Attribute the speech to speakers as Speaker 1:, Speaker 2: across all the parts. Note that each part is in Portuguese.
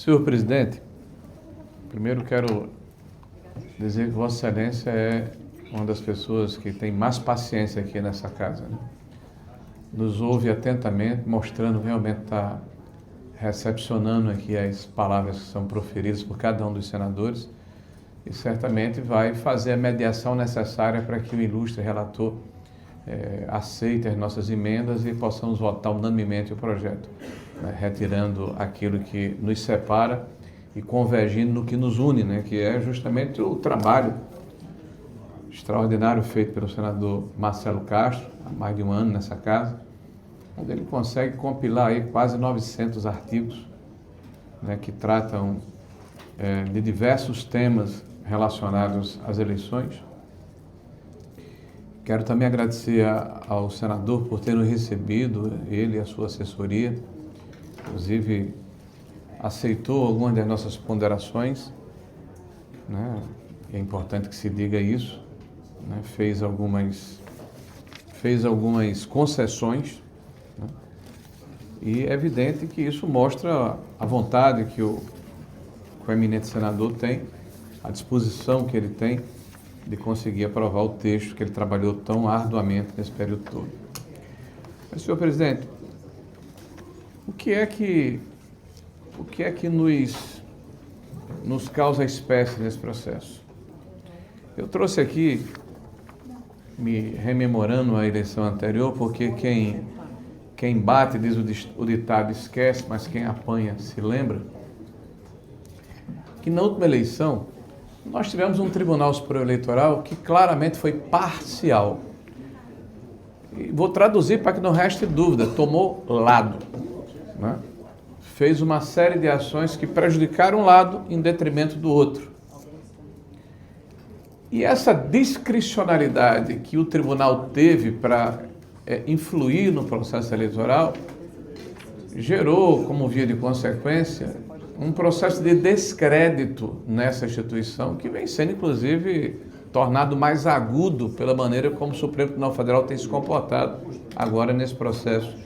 Speaker 1: Senhor presidente, primeiro quero dizer que Vossa Excelência é uma das pessoas que tem mais paciência aqui nessa casa, né? Nos ouve atentamente, mostrando realmente estar recepcionando aqui as palavras que são proferidas por cada um dos senadores e certamente vai fazer a mediação necessária para que o ilustre relator aceite as nossas emendas e possamos votar unanimemente o projeto, né, retirando aquilo que nos separa e convergindo no que nos une, né, que é justamente o trabalho extraordinário feito pelo senador Marcelo Castro, há mais de um ano nessa casa, onde ele consegue compilar aí quase 900 artigos, né, que tratam de diversos temas relacionados às eleições. Quero também agradecer ao senador por ter nos recebido, ele e a sua assessoria, inclusive aceitou algumas das nossas ponderações, né? É importante que se diga isso, né? Fez algumas concessões, né? E é evidente que isso mostra a vontade que o eminente senador tem, a disposição que ele tem de conseguir aprovar o texto que ele trabalhou tão arduamente nesse período todo. Mas, senhor presidente, o que é que nos causa espécie nesse processo? Eu trouxe aqui, me rememorando a eleição anterior, porque quem bate, diz o ditado, esquece, mas quem apanha se lembra, que na última eleição nós tivemos um Tribunal Superior Eleitoral que claramente foi parcial. E vou traduzir para que não reste dúvida, tomou lado, né? Fez uma série de ações que prejudicaram um lado em detrimento do outro. E essa discricionalidade que o tribunal teve para influir no processo eleitoral gerou, como via de consequência, um processo de descrédito nessa instituição que vem sendo, inclusive, tornado mais agudo pela maneira como o Supremo Tribunal Federal tem se comportado agora nesse processo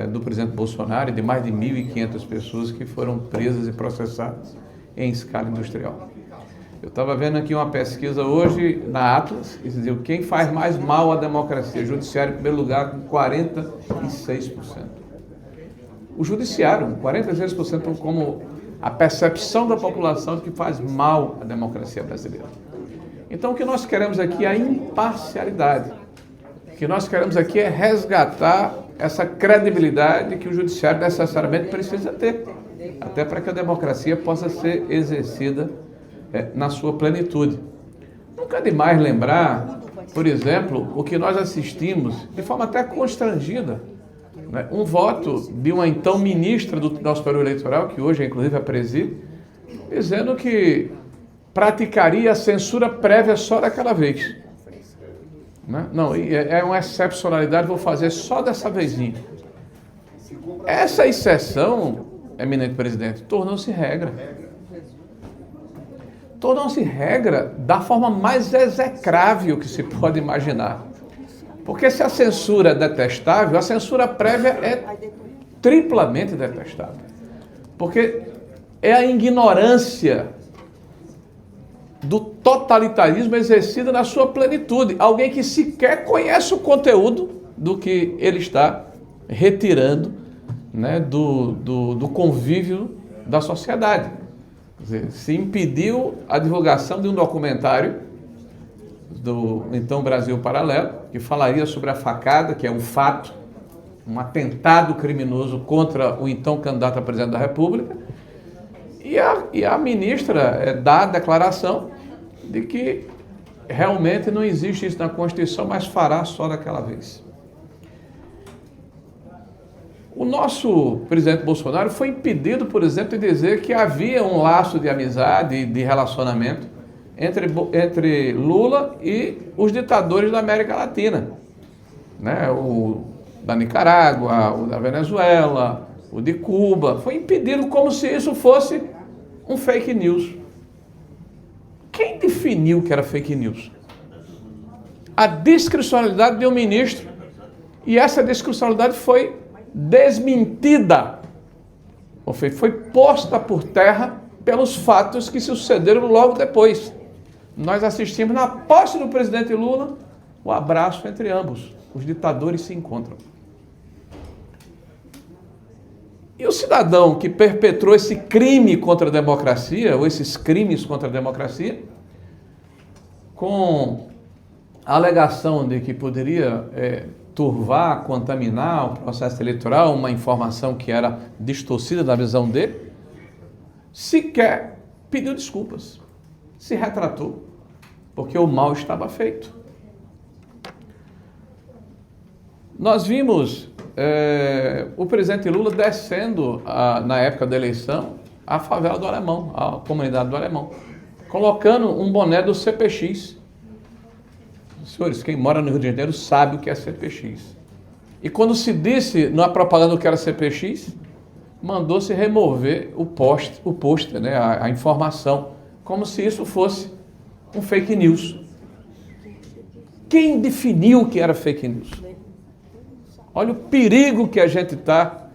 Speaker 1: do presidente Bolsonaro e de mais de 1.500 pessoas que foram presas e processadas em escala industrial. Eu estava vendo aqui uma pesquisa hoje na Atlas, que dizia quem faz mais mal à democracia, o judiciário em primeiro lugar com 46%. O judiciário, 46% como a percepção da população de que faz mal à democracia brasileira. Então o que nós queremos aqui é a imparcialidade. O que nós queremos aqui é resgatar essa credibilidade que o judiciário necessariamente precisa ter, até para que a democracia possa ser exercida na sua plenitude. Nunca é demais lembrar, por exemplo, o que nós assistimos de forma até constrangida, né? Um voto de uma então ministra do Tribunal Superior Eleitoral, que hoje inclusive a preside, dizendo que praticaria a censura prévia só daquela vez. Né? Não, é uma excepcionalidade, vou fazer só dessa vezinha. Essa exceção, eminente presidente, tornou-se regra. Tornou-se regra da forma mais execrável que se pode imaginar. Porque se a censura é detestável, a censura prévia é triplamente detestável. Porque é a ignorância do totalitarismo exercida na sua plenitude. Alguém que sequer conhece o conteúdo do que ele está retirando, né, do convívio da sociedade. Quer dizer, se impediu a divulgação de um documentário do então Brasil Paralelo, que falaria sobre a facada, que é um fato, um atentado criminoso contra o então candidato a presidente da República, e a ministra dá a declaração de que realmente não existe isso na Constituição, mas fará só daquela vez. O nosso presidente Bolsonaro foi impedido, por exemplo, de dizer que havia um laço de amizade, de relacionamento entre Lula e os ditadores da América Latina, né? O da Nicarágua, o da Venezuela, o de Cuba. Foi impedido como se isso fosse um fake news. Quem definiu que era fake news? A discricionalidade de um ministro, e essa discricionalidade foi desmentida foi posta por terra pelos fatos que se sucederam logo depois. Nós assistimos na posse do presidente Lula o abraço entre ambos. Os ditadores se encontram. E o cidadão que perpetrou esse crime contra a democracia, ou esses crimes contra a democracia, com a alegação de que poderia turvar, contaminar o processo eleitoral, uma informação que era distorcida da visão dele, sequer pediu desculpas, se retratou, porque o mal estava feito. Nós vimos o presidente Lula descendo, na época da eleição, a favela do Alemão, a comunidade do Alemão, colocando um boné do CPX. Senhores, quem mora no Rio de Janeiro sabe o que é CPX. E quando se disse na propaganda que era CPX, mandou-se remover o pôster, né, a informação, como se isso fosse um fake news. Quem definiu o que era fake news? Olha o perigo que a gente está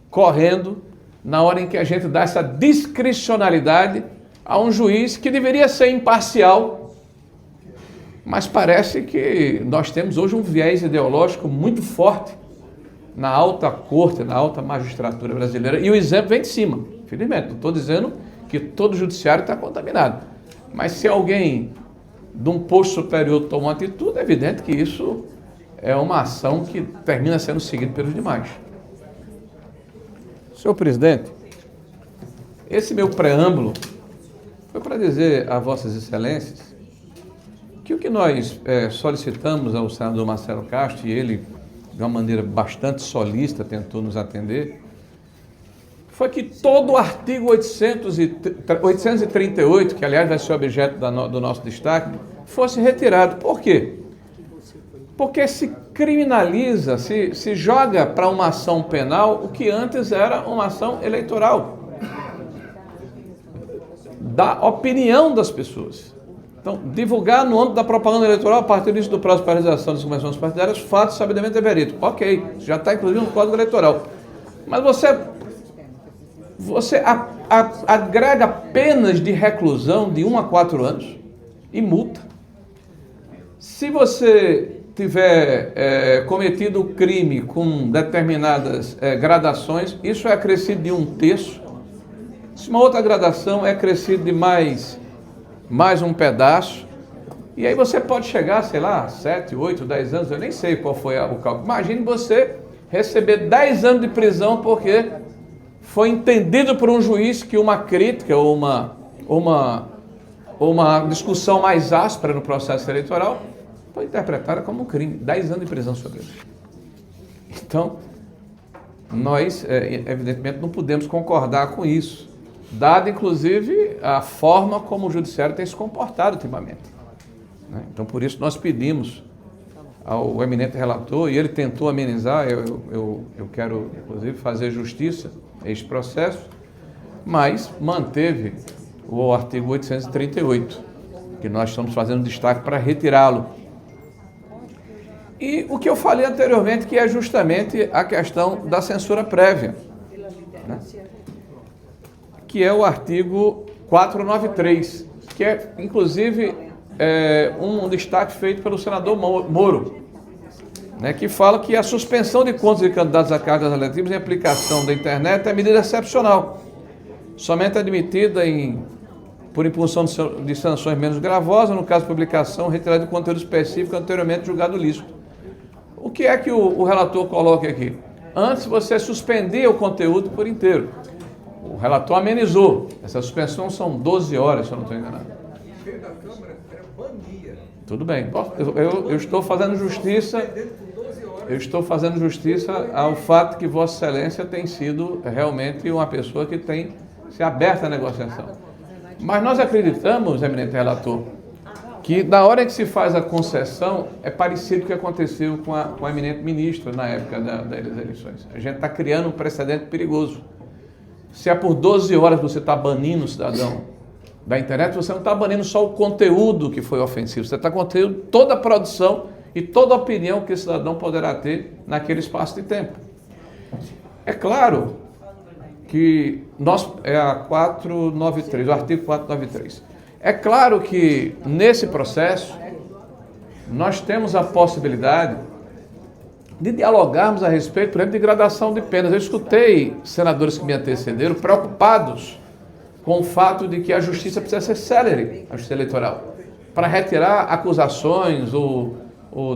Speaker 1: correndo na hora em que a gente dá essa discricionalidade a um juiz que deveria ser imparcial, mas parece que nós temos hoje um viés ideológico muito forte na alta corte, na alta magistratura brasileira, e o exemplo vem de cima, infelizmente. Não estou dizendo que todo o judiciário está contaminado, mas se alguém de um posto superior toma uma atitude, é evidente que isso é uma ação que termina sendo seguida pelos demais. Senhor presidente, esse meu preâmbulo foi para dizer a vossas excelências que o que nós solicitamos ao senador Marcelo Castro, e ele, de uma maneira bastante solícita, tentou nos atender, foi que todo o artigo 838, que aliás vai ser objeto do nosso destaque, fosse retirado. Por quê? Porque se criminaliza, se joga para uma ação penal o que antes era uma ação eleitoral, da opinião das pessoas. Então, divulgar no âmbito da propaganda eleitoral, a partir disso do prazo para a realização das convenções partidárias, fatos sabidamente verídicos. Ok, já está inclusive no Código Eleitoral. Mas você agrega penas de reclusão de 1 a 4 anos e multa. Se você tiver cometido o crime com determinadas gradações, isso é acrescido de 1/3. Se uma outra gradação é acrescido de mais um pedaço, e aí você pode chegar, sei lá, 7, 8, 10 anos, eu nem sei qual foi o cálculo. Imagine você receber 10 anos de prisão porque foi entendido por um juiz que uma crítica ou uma discussão mais áspera no processo eleitoral foi interpretada como um crime. 10 anos de prisão sobre isso. Então, nós, evidentemente, não podemos concordar com isso, dada, inclusive, a forma como o judiciário tem se comportado ultimamente. Então, por isso, nós pedimos ao eminente relator, e ele tentou amenizar, eu quero, inclusive, fazer justiça a este processo, mas manteve o artigo 838, que nós estamos fazendo destaque para retirá-lo. E o que eu falei anteriormente, que é justamente a questão da censura prévia, né? Que é o artigo 493, que é, inclusive, um destaque feito pelo senador Moro, né, que fala que a suspensão de contas de candidatos a cargos eletivos em aplicação da internet é medida excepcional, somente admitida por impunção de sanções menos gravosas, no caso de publicação, retirada de conteúdo específico anteriormente julgado lícito. O que é que o relator coloca aqui? Antes você suspendia o conteúdo por inteiro. O relator amenizou. Essa suspensão são 12 horas, se eu não estou enganado. Tudo bem. Eu estou fazendo justiça. Eu estou fazendo justiça ao fato que Vossa Excelência tem sido realmente uma pessoa que tem se aberto à negociação. Mas nós acreditamos, eminente relator, que na hora que se faz a concessão é parecido com o que aconteceu com o eminente ministro na época das eleições. A gente está criando um precedente perigoso. Se é por 12 horas você está banindo o cidadão da internet, você não está banindo só o conteúdo que foi ofensivo, você está contendo toda a produção e toda a opinião que esse cidadão poderá ter naquele espaço de tempo. É claro é a 493, o artigo 493. É claro que nesse processo nós temos a possibilidade de dialogarmos a respeito, por exemplo, de gradação de penas. Eu escutei senadores que me antecederam preocupados com o fato de que a justiça precisa ser célere, a justiça eleitoral, para retirar acusações ou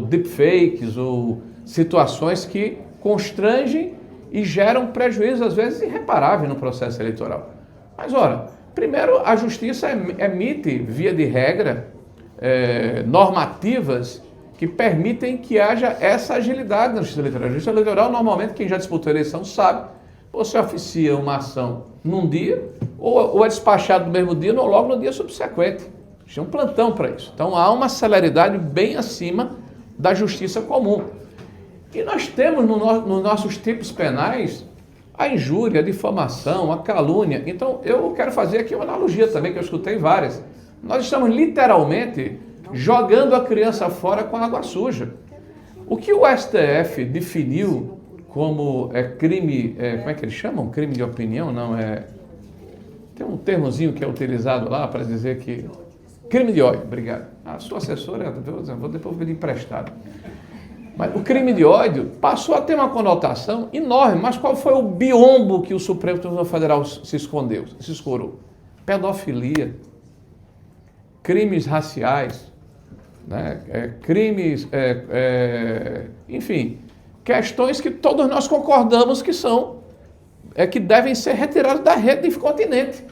Speaker 1: deepfakes ou situações que constrangem e geram prejuízo, às vezes, irreparável no processo eleitoral. Mas, ora, primeiro, a justiça emite, via de regra, normativas que permitem que haja essa agilidade na justiça eleitoral. A justiça eleitoral, normalmente, quem já disputou a eleição sabe, você oficia uma ação num dia, ou é despachado no mesmo dia, ou logo no dia subsequente. Tinha um plantão para isso. Então, há uma celeridade bem acima da justiça comum. E nós temos nos nossos tipos penais a injúria, a difamação, a calúnia. Então, eu quero fazer aqui uma analogia também, que eu escutei várias. Nós estamos literalmente jogando a criança fora com água suja. O que o STF definiu como crime, como é que eles chamam? Crime de opinião? Não, tem um termozinho que é utilizado lá para dizer que... Crime de ódio, obrigado. A sua assessora, vou depois pedir emprestado. Mas o crime de ódio passou a ter uma conotação enorme. Mas qual foi o biombo que o Supremo Tribunal Federal se escorou? Pedofilia, crimes raciais, né? Crimes, enfim, questões que todos nós concordamos que que devem ser retiradas da rede do continente.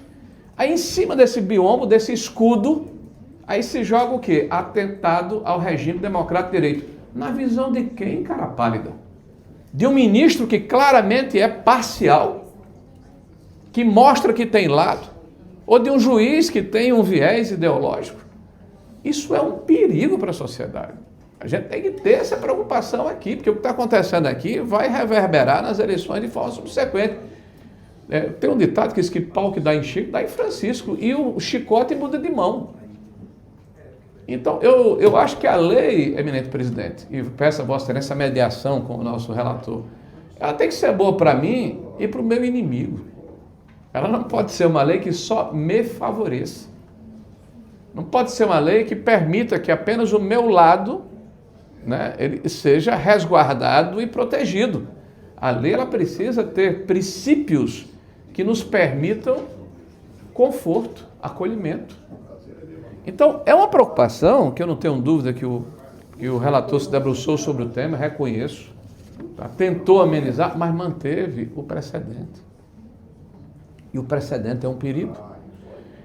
Speaker 1: Aí, em cima desse biombo, desse escudo, aí se joga o quê? Atentado ao regime democrático de direito. Na visão de quem, cara pálida? De um ministro que claramente é parcial, que mostra que tem lado, ou de um juiz que tem um viés ideológico? Isso é um perigo para a sociedade. A gente tem que ter essa preocupação aqui, porque o que está acontecendo aqui vai reverberar nas eleições de forma subsequente. Tem um ditado que diz que pau que dá em Chico, dá em Francisco, e o chicote muda de mão. Então, eu acho que a lei, eminente presidente, e peço a Vossa Excelência a mediação com o nosso relator, ela tem que ser boa para mim e para o meu inimigo. Ela não pode ser uma lei que só me favoreça. Não pode ser uma lei que permita que apenas o meu lado, né, ele seja resguardado e protegido. A lei ela precisa ter princípios que nos permitam conforto, acolhimento. Então, é uma preocupação que eu não tenho dúvida que o relator se debruçou sobre o tema, reconheço, tá? Tentou amenizar, mas manteve o precedente. E o precedente é um perigo.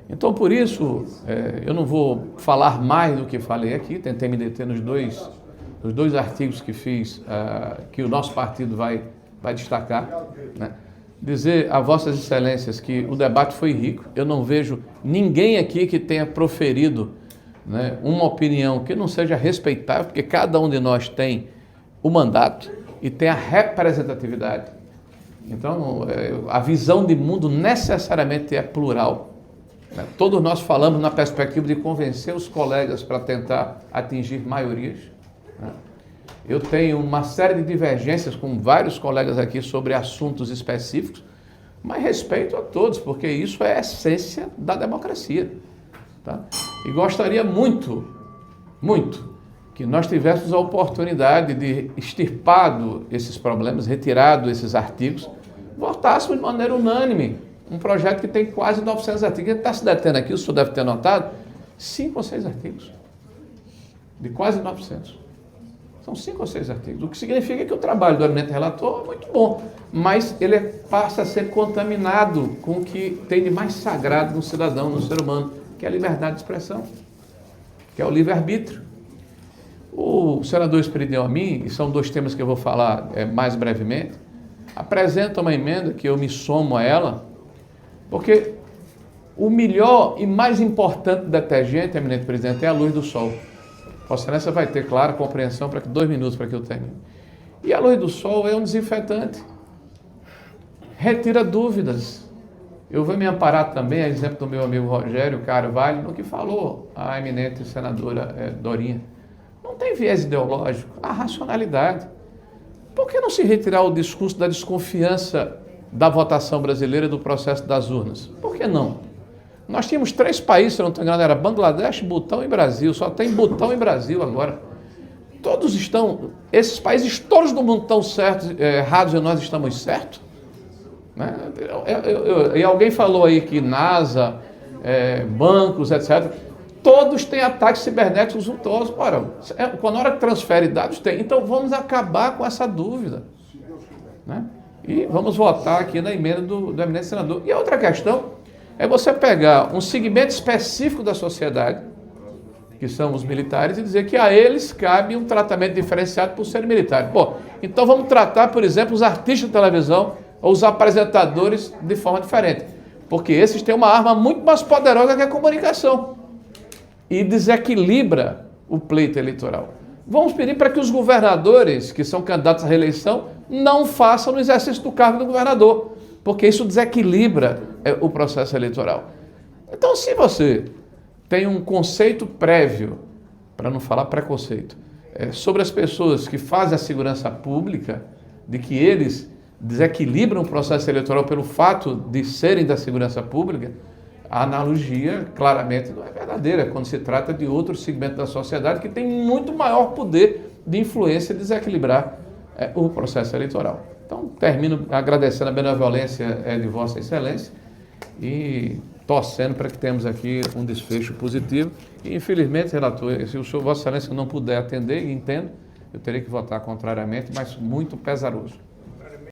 Speaker 1: Então, por isso, eu não vou falar mais do que falei aqui, tentei me deter nos dois artigos que fiz, que o nosso partido vai destacar, né? Dizer a Vossas Excelências que o debate foi rico. Eu não vejo ninguém aqui que tenha proferido, né, uma opinião que não seja respeitável, porque cada um de nós tem o mandato e tem a representatividade. Então, a visão de mundo necessariamente é plural, né? Todos nós falamos na perspectiva de convencer os colegas para tentar atingir maiorias, né? Eu tenho uma série de divergências com vários colegas aqui sobre assuntos específicos, mas respeito a todos, porque isso é a essência da democracia, tá? E gostaria muito, muito, que nós tivéssemos a oportunidade de, extirpado esses problemas, retirado esses artigos, votássemos de maneira unânime um projeto que tem quase 900 artigos. A gente está se detendo aqui, o senhor deve ter notado, 5 ou 6 artigos, de quase 900. São 5 ou 6 artigos, o que significa que o trabalho do eminente relator é muito bom, mas ele passa a ser contaminado com o que tem de mais sagrado no cidadão, no ser humano, que é a liberdade de expressão, que é o livre-arbítrio. O senador Esperidião a mim, e são 2 temas que eu vou falar mais brevemente, apresenta uma emenda que eu me somo a ela, porque o melhor e mais importante detergente, eminente presidente, é a luz do sol. Vossa Excelência vai ter clara compreensão para que 2 minutos para que eu termine. E a luz do sol é um desinfetante. Retira dúvidas. Eu vou me amparar também, a exemplo do meu amigo Rogério Carvalho, no que falou a eminente senadora Dorinha. Não tem viés ideológico, há racionalidade. Por que não se retirar o discurso da desconfiança da votação brasileira do processo das urnas. Por que não? Nós tínhamos 3 países, se eu não estou enganado, era Bangladesh, Butão e Brasil. Só tem Butão e Brasil agora. Todos estão, esses países todos do mundo estão certos, errados e nós estamos certos? Né? E alguém falou aí que NASA, bancos, etc., todos têm ataques cibernéticos untuosos. Ora, quando a hora que transfere dados, tem. Então vamos acabar com essa dúvida. Né? E vamos votar aqui na emenda do eminente senador. E a outra questão é você pegar um segmento específico da sociedade, que são os militares, e dizer que a eles cabe um tratamento diferenciado por serem militares. Bom, então vamos tratar, por exemplo, os artistas de televisão ou os apresentadores de forma diferente. Porque esses têm uma arma muito mais poderosa que a comunicação. E desequilibra o pleito eleitoral. Vamos pedir para que os governadores, que são candidatos à reeleição, não façam no exercício do cargo do governador, porque isso desequilibra o processo eleitoral. Então, se você tem um conceito prévio, para não falar preconceito, sobre as pessoas que fazem a segurança pública, de que eles desequilibram o processo eleitoral pelo fato de serem da segurança pública, a analogia claramente não é verdadeira quando se trata de outro segmento da sociedade que tem muito maior poder de influência e desequilibrar o processo eleitoral. Então, termino agradecendo a benevolência de Vossa Excelência e torcendo para que tenhamos aqui um desfecho positivo. E, infelizmente, relator, se o senhor, Vossa Excelência, não puder atender, entendo, eu terei que votar contrariamente, mas muito pesaroso.